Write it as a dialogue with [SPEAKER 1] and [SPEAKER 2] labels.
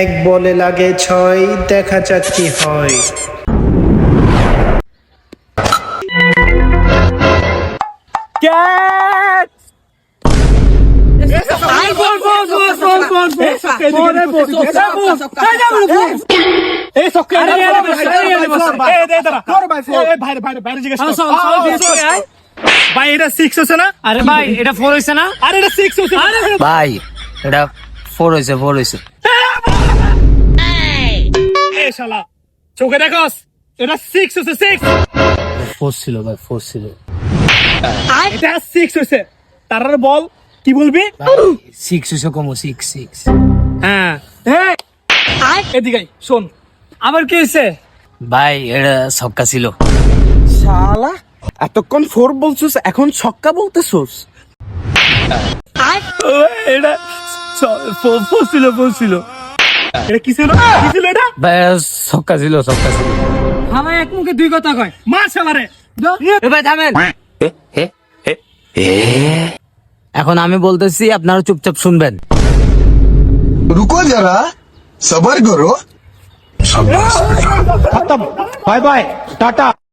[SPEAKER 1] এক বলে লাগে 6, দেখা যাক কি হয়।
[SPEAKER 2] ভাই এটা 6 হচ্ছে না?
[SPEAKER 3] আরে ভাই এটা 4 হইছে না?
[SPEAKER 2] আরে এটা 6 হচ্ছে।
[SPEAKER 4] ভাই এটা 4 হইছে।
[SPEAKER 2] এই শালা চোখে দেখোস, এটা 6 হচ্ছে 6।
[SPEAKER 4] 4 ছিল ভাই, 4 ছিল।
[SPEAKER 2] এটা 6 হচ্ছে। তার বল কি বলবি?
[SPEAKER 4] 6 হইছে কমো, 6।
[SPEAKER 2] হ্যাঁ এদিকে আয়, শোন।
[SPEAKER 3] আবার কি হইছে?
[SPEAKER 4] ভাই এটা ছক্কা ছিল।
[SPEAKER 5] শালা এতক্ষণ 4 বলছিস, এখন ছক্কা বলতেছস?
[SPEAKER 2] এটা 4 ছিল। এটা কি ছিল? কি ছিল এটা?
[SPEAKER 4] ভাই ছক্কা ছিল।
[SPEAKER 3] হালাই এক মুখে দুই কথা কয়।
[SPEAKER 2] মার শালারে।
[SPEAKER 3] এ ভাই থামেন।
[SPEAKER 4] এখন আমি বলতেছি, আপনারা চুপচাপ শুনবেন।
[SPEAKER 6] रुको जरा सबर करो।
[SPEAKER 1] Bye bye, tata.